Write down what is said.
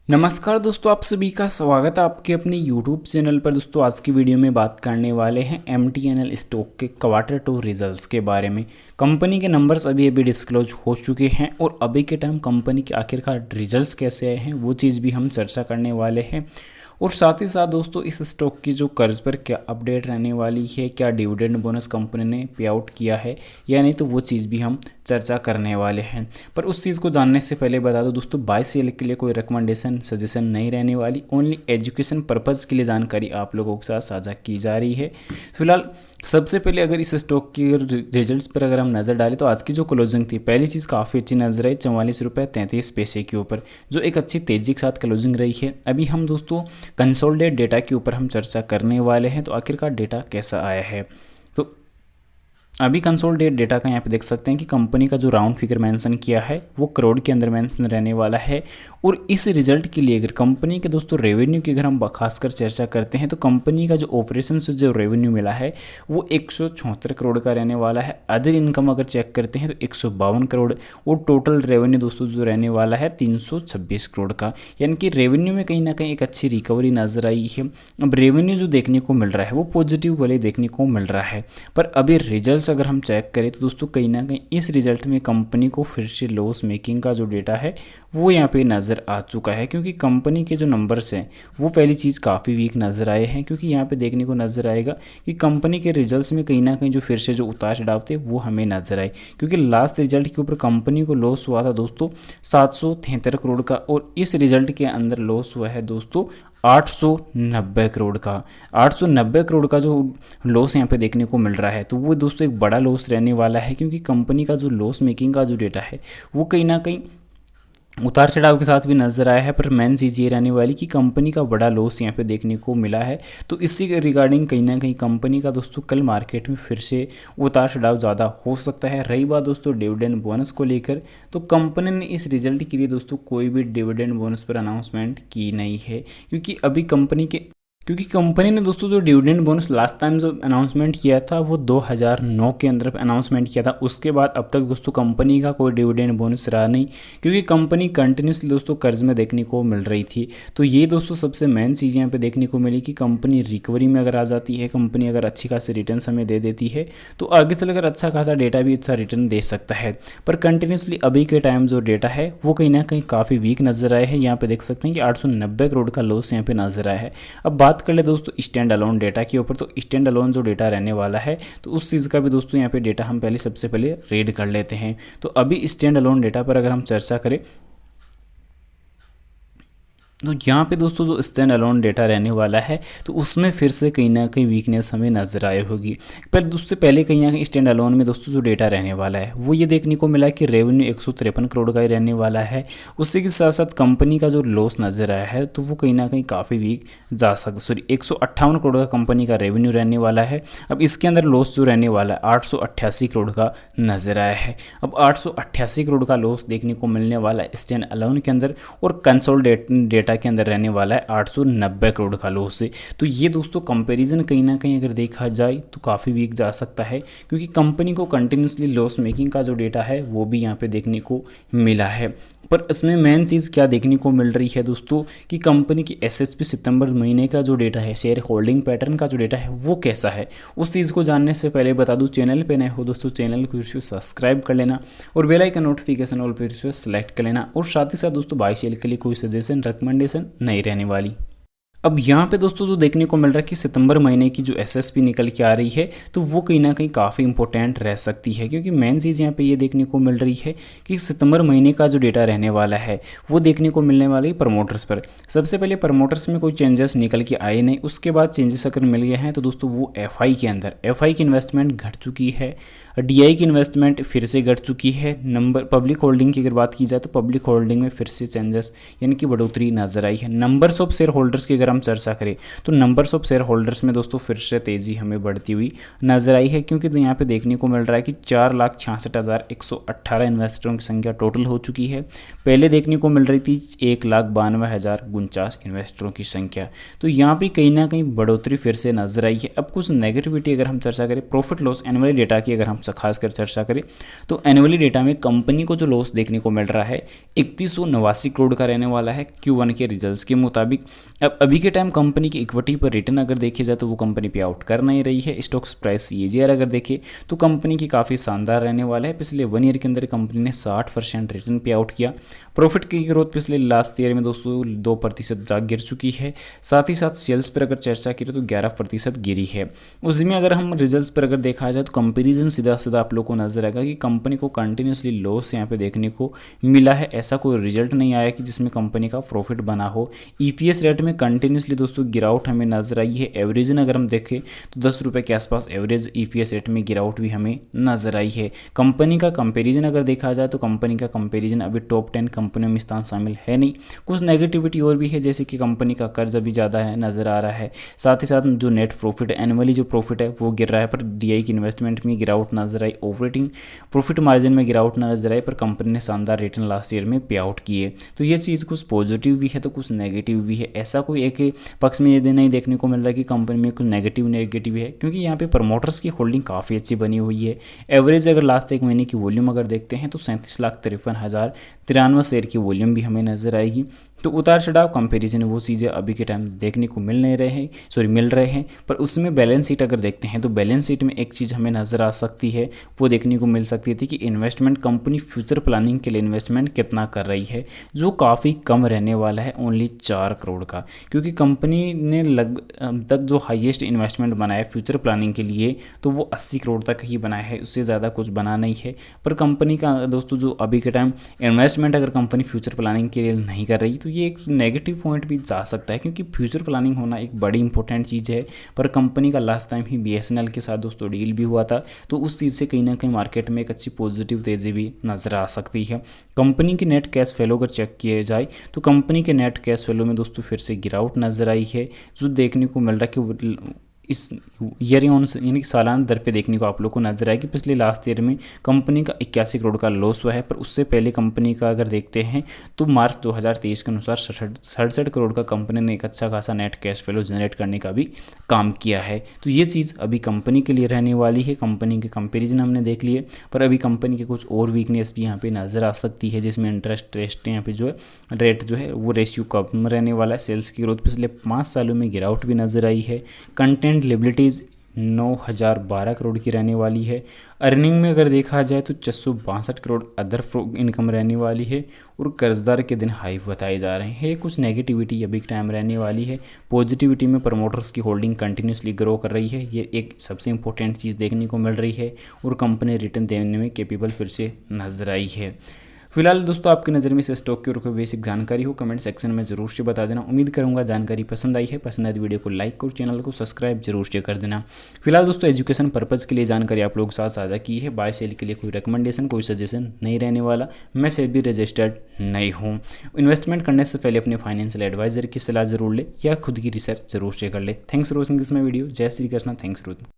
नमस्कार दोस्तों, आप सभी का स्वागत है आपके अपने YouTube चैनल पर। दोस्तों आज की वीडियो में बात करने वाले हैं MTNL स्टॉक के क्वार्टर 2 रिजल्ट्स के बारे में। कंपनी के नंबर्स अभी डिस्क्लोज हो चुके हैं और अभी के टाइम कंपनी के आखिरकार रिजल्ट्स कैसे आए हैं वो चीज़ भी हम चर्चा करने वाले हैं। और साथ ही साथ दोस्तों इस स्टॉक की जो कर्ज पर क्या अपडेट रहने वाली है, क्या डिविडेंड बोनस कंपनी ने पे आउट किया है या नहीं, तो वो चीज़ भी हम चर्चा करने वाले हैं। पर उस चीज़ को जानने से पहले बता दो दोस्तों, बाय सेल के लिए कोई रिकमेंडेशन सजेशन नहीं रहने वाली, ओनली एजुकेशन पर्पज़ के लिए जानकारी आप लोगों के साथ साझा की जा रही है। फिलहाल सबसे पहले अगर इस स्टॉक के रिजल्ट्स पर अगर हम नज़र डालें तो आज की जो क्लोजिंग थी, पहली चीज़ काफ़ी अच्छी नजर आई, 44.33 रुपये के ऊपर, जो एक अच्छी तेज़ी के साथ क्लोजिंग रही है। अभी हम दोस्तों कंसोलिडेट डेटा के ऊपर हम चर्चा करने वाले हैं, तो आखिरकार डेटा कैसा आया है। तो अभी कंसोलिडेट डेटा का यहाँ पे देख सकते हैं कि कंपनी का जो राउंड फिगर मेंशन किया है वो करोड़ के अंदर मेंशन रहने वाला है। और इस रिजल्ट के लिए अगर कंपनी के दोस्तों रेवेन्यू की अगर हम खासकर चर्चा करते हैं तो कंपनी का जो ऑपरेशन से जो रेवेन्यू मिला है वो 174 करोड़ का रहने वाला है। अदर इनकम अगर चेक करते हैं तो 152 करोड़, और टोटल रेवेन्यू दोस्तों जो रहने वाला है 326 करोड़ का। यानी कि रेवेन्यू में कहीं ना कहीं एक अच्छी रिकवरी नजर आई है। अब रेवेन्यू जो देखने को मिल रहा है वो पॉजिटिव वाले देखने को मिल रहा है, पर अभी रिजल्ट अगर हम चेक करें तो दोस्तों कहीं ना कहीं इस रिजल्ट में कंपनी को फिर से लॉस मेकिंग का जो डेटा है वो यहाँ पे नज़र आ चुका है। क्योंकि कंपनी के जो नंबर्स हैं वो पहली चीज़ काफ़ी वीक नज़र आए हैं, क्योंकि यहाँ पे देखने को नज़र आएगा कि कंपनी के रिजल्ट्स में कहीं ना कहीं जो फिर से जो उतार चढ़ाव थे वो हमें नजर आए। क्योंकि लास्ट रिजल्ट के ऊपर कंपनी को लॉस हुआ था दोस्तों 773 करोड़ का, और इस रिजल्ट के अंदर लॉस हुआ है दोस्तों 890 करोड़ का। 890 करोड़ का जो लॉस यहाँ पे देखने को मिल रहा है तो वो दोस्तों एक बड़ा लॉस रहने वाला है। क्योंकि कंपनी का जो लॉस मेकिंग का जो डेटा है वो कहीं ना कहीं उतार चढ़ाव के साथ भी नजर आया है, पर मेन चीज़ ये रहने वाली कि कंपनी का बड़ा लॉस यहाँ पे देखने को मिला है। तो इसी के रिगार्डिंग कहीं ना कहीं कंपनी का दोस्तों कल मार्केट में फिर से उतार चढ़ाव ज़्यादा हो सकता है। रही बात दोस्तों डिविडेंड बोनस को लेकर, तो कंपनी ने इस रिजल्ट के लिए दोस्तों कोई भी डिविडेंड बोनस पर अनाउंसमेंट की नहीं है। क्योंकि कंपनी ने दोस्तों जो डिविडेंड बोनस लास्ट टाइम जो अनाउंसमेंट किया था वो 2009 के अंदर अनाउंसमेंट किया था। उसके बाद अब तक दोस्तों कंपनी का कोई डिविडेंड बोनस रहा नहीं, क्योंकि कंपनी कंटिन्यूसली दोस्तों कर्ज में देखने को मिल रही थी। तो ये दोस्तों सबसे मेन चीज़ यहाँ पे देखने को मिली कि कंपनी रिकवरी में अगर आ जाती है, कंपनी अगर अच्छी खासी रिटर्न हमें दे देती है तो आगे चलकर अच्छा खासा डेटा भी अच्छा रिटर्न दे सकता है। पर कंटिन्यूसली अभी के टाइम जो डेटा है वो कहीं ना कहीं काफ़ी वीक नजर आए हैं। यहाँ पे देख सकते हैं कि 890 करोड़ का लॉस यहाँ पे नजर आया है। अब बात कर ले दोस्तों स्टैंड अलोन डेटा के ऊपर, तो स्टैंड अलोन जो डेटा रहने वाला है तो उस चीज़ का भी दोस्तों यहाँ पे डेटा हम सबसे पहले रीड कर लेते हैं। तो अभी स्टैंड अलोन डेटा पर अगर हम चर्चा करें तो यहाँ पे दोस्तों जो स्टैंड अलोन डेटा रहने वाला है तो उसमें फिर से कहीं ना कहीं वीकनेस हमें नजर आई होगी। पर उससे पहले कहीं ना कहीं स्टैंड अलोन में दोस्तों जो डेटा रहने वाला है वो ये देखने को मिला कि रेवेन्यू 153 करोड़ का ही रहने वाला है। उसी के साथ साथ कंपनी का जो लॉस नजर आया है तो वो कहीं ना कहीं काफ़ी वीक जा सकता, सॉरी 158 करोड़ का कंपनी का रेवेन्यू रहने वाला है। अब इसके अंदर लॉस जो रहने वाला है 888 करोड़ का नजर आया है। अब 888 करोड़ का लॉस देखने को मिलने वाला है स्टैंड अलोन के अंदर, और कंसोलिडेट डेटा के अंदर रहने वाला है 890 करोड़ का लॉस है। तो ये दोस्तों कंपैरिजन कहीं ना कहीं अगर देखा जाए तो काफ़ी वीक जा सकता है, क्योंकि कंपनी को कंटिन्यूसली लॉस मेकिंग का जो डेटा है वो भी यहाँ पे देखने को मिला है। पर इसमें मेन चीज़ क्या देखने को मिल रही है दोस्तों कि कंपनी की एसएसपी सितंबर महीने का जो डेटा है, शेयर होल्डिंग पैटर्न का जो डेटा है वो कैसा है, उस चीज़ को जानने से पहले बता दूं, चैनल पे नए हो दोस्तों चैनल को फिर से सब्सक्राइब कर लेना और बेल आइकन नोटिफिकेशन ऑल फिर से सेलेक्ट कर लेना। और साथ ही साथ दोस्तों बाय सेल के लिए कोई सजेशन रिकमेंडेशन नहीं रहने वाली। अब यहाँ पे दोस्तों जो देखने को मिल रहा है कि सितंबर महीने की जो एसएसपी निकल के आ रही है तो वो कहीं ना कहीं काफ़ी इंपॉर्टेंट रह सकती है, क्योंकि मेन चीज़ यहाँ पे ये देखने को मिल रही है कि सितंबर महीने का जो डेटा रहने वाला है वो देखने को मिलने वाली प्रमोटर्स पर। सबसे पहले प्रमोटर्स में कोई चेंजेस निकल के आए नहीं, उसके बाद चेंजेस अगर मिल गए हैं तो दोस्तों वो एफआई के अंदर, एफआई की इन्वेस्टमेंट घट चुकी है, डीआई की इन्वेस्टमेंट फिर से घट चुकी है। नंबर पब्लिक होल्डिंग की अगर बात की जाए तो पब्लिक होल्डिंग में फिर से चेंजेस यानी कि बढ़ोतरी नजर आई है। नंबर्स ऑफ शेयर होल्डर्स की अगर अगर हम चर्चा करें तो नंबर्स ऑफ शेयर होल्डर्स में दोस्तों फिर से तेज़ी हमें बढ़ती हुई नजर आई है, क्योंकि यहाँ पे देखने को मिल रहा है कि 4,66,118 इन्वेस्टरों की संख्या टोटल हो चुकी है। पहले देखने को मिल रही थी 1,92,049 इन्वेस्टरों की संख्या। तो यहाँ पे कहीं ना कहीं बढ़ोतरी फिर से नजर आई है। अब कुछ नेगेटिविटी अगर हम चर्चा करें प्रॉफिट लॉस एनुअली डेटा की, अगर हम खासकर चर्चा करें तो एनुअली डेटा में कंपनी को जो लॉस देखने को मिल रहा है 3189 करोड़ का रहने वाला है Q1 के रिजल्ट्स के मुताबिक। अब अभी के टाइम कंपनी की इक्विटी पर रिटर्न अगर देखी जाए तो वो कंपनी पे आउट कर नहीं रही है। स्टॉक्स प्राइस CAGR अगर देखें तो कंपनी की काफ़ी शानदार रहने वाला है। पिछले 1 ईयर के अंदर कंपनी ने 60% रिटर्न पे आउट किया। प्रॉफिट की ग्रोथ पिछले लास्ट ईयर में दोस्तों 2% जा गिर चुकी है। साथ ही साथ सेल्स पर अगर चर्चा करें तो 11% गिरी है। उसमें अगर हम रिजल्ट्स पर अगर देखा जाए तो कंपेरिजन सीधा सीधा आप लोग को नजर आएगा कि कंपनी को कंटिन्यूसली लॉस यहाँ पे देखने को मिला है। ऐसा कोई रिजल्ट नहीं आया कि जिसमें कंपनी का प्रॉफिट बना हो। EPS रेट में कंटिन्यूसली दोस्तों गिरावट हमें नजर आई है। एवरेजन अगर हम देखें तो 10 रुपये के आसपास एवरेज EPS रेट में गिरावट भी हमें नजर आई है। कंपनी का कंपेरिजन अगर देखा जाए तो कंपनी का कंपेरिजन अभी टॉप 10 कंपनियों में स्थान शामिल है नहीं। कुछ नेगेटिविटी और भी है, जैसे कि कंपनी का कर्ज अभी ज़्यादा है नज़र आ रहा है। साथ ही साथ जो नेट प्रॉफिट एनुअली जो प्रॉफिट है वो गिर रहा है, पर DI की इन्वेस्टमेंट में गिरावट नजर आई। ऑपरेटिंग प्रॉफिट मार्जिन में गिरावट नजर आई, पर कंपनी ने शानदार रिटर्न लास्ट ईयर में पे आउट किए। तो ये चीज़ कुछ पॉजिटिव भी है तो कुछ नेगेटिव भी है। ऐसा कोई एक पक्ष में ये नहीं देखने को मिल रहा है कि कंपनी में कुछ नेगेटिव है, क्योंकि यहाँ पे प्रमोटर्स की होल्डिंग काफ़ी अच्छी बनी हुई है। एवरेज अगर लास्ट एक महीने की वॉल्यूम अगर देखते हैं तो 37,53,093 शेयर की वॉल्यूम भी हमें नजर आएगी। तो उतार चढ़ाव कंपैरिजन वो चीज़ें अभी के टाइम देखने को मिल रहे हैं। पर उसमें बैलेंस शीट अगर देखते हैं तो बैलेंस शीट में एक चीज़ हमें नज़र आ सकती है, वो देखने को मिल सकती थी कि इन्वेस्टमेंट कंपनी फ्यूचर प्लानिंग के लिए इन्वेस्टमेंट कितना कर रही है, जो काफ़ी कम रहने वाला है, ओनली 4 करोड़ का। क्योंकि कंपनी ने अब तक जो हाईएस्ट इन्वेस्टमेंट बनाया फ्यूचर प्लानिंग के लिए तो वो 80 करोड़ तक ही बनाया है, उससे ज़्यादा कुछ बना नहीं है। पर कंपनी का दोस्तों जो अभी के टाइम इन्वेस्टमेंट अगर कंपनी फ्यूचर प्लानिंग के लिए नहीं कर रही तो ये एक नेगेटिव पॉइंट भी जा सकता है, क्योंकि फ्यूचर प्लानिंग होना एक बड़ी इंपॉर्टेंट चीज़ है। पर कंपनी का लास्ट टाइम ही BSNL के साथ दोस्तों डील भी हुआ था, तो उस चीज़ से कहीं ना कहीं मार्केट में एक अच्छी पॉजिटिव तेज़ी भी नजर आ सकती है। कंपनी के नेट कैश फ्लो अगर चेक किया जाए तो कंपनी के नेट कैश फ्लो में दोस्तों फिर से गिरावट नजर आई है, जो देखने को मिल रहा है कि इस ईयर यानी सालाना दर पे देखने को आप लोग को नजर आएगी। पिछले लास्ट ईयर में कंपनी का 81 करोड़ का लॉस हुआ है, पर उससे पहले कंपनी का अगर देखते हैं तो मार्च 2023 के अनुसार 67 करोड़ का कंपनी ने एक अच्छा खासा नेट कैश फ्लो जनरेट करने का भी काम किया है। तो ये चीज़ अभी कंपनी के लिए रहने वाली है। कंपनी के कंपेरिजन हमने देख लिए, पर अभी कंपनी के कुछ और वीकनेस भी यहाँ पे नज़र आ सकती है, जिसमें इंटरेस्ट यहाँ पे जो है रेट जो है वो रेशियो कम रहने वाला है। सेल्स की ग्रोथ पिछले 5 सालों में गिरावट भी नजर आई है। कंटेंट लिबिलिटीज़ 9,012 करोड़ की रहने वाली है। अर्निंग में अगर देखा जाए तो 662 करोड़ अदर इनकम रहने वाली है, और कर्जदार के दिन हाई बताए जा रहे हैं। कुछ नेगेटिविटी अभी टाइम रहने वाली है। पॉजिटिविटी में प्रमोटर्स की होल्डिंग कंटिन्यूसली ग्रो कर रही है, ये एक सबसे इंपॉर्टेंट चीज़ देखने को मिल रही है, और कंपनी रिटर्न देने में कैपेबल फिर से नजर आई है। फिलहाल दोस्तों आपकी नज़र में से स्टॉक के ऊपर बेसिक जानकारी हो कमेंट सेक्शन में जरूर से बता देना। उम्मीद करूंगा जानकारी पसंद आई है। पसंद आए तो वीडियो को लाइक और चैनल को सब्सक्राइब जरूर से कर देना। फिलहाल दोस्तों एजुकेशन पर्पज़ के लिए जानकारी आप लोग साथ साझा की है। बाय सेल के लिए कोई रिकमेंडेशन कोई सजेशन नहीं रहने वाला। मैं सेबी रजिस्टर्ड नहीं हूँ। इन्वेस्टमेंट करने से पहले अपने फाइनेंशियल एडवाइजर की सलाह जरूर ले या खुद की रिसर्च जरूर से कर ले। Thanks for watching this my video. जय श्री कृष्णा। Thanks for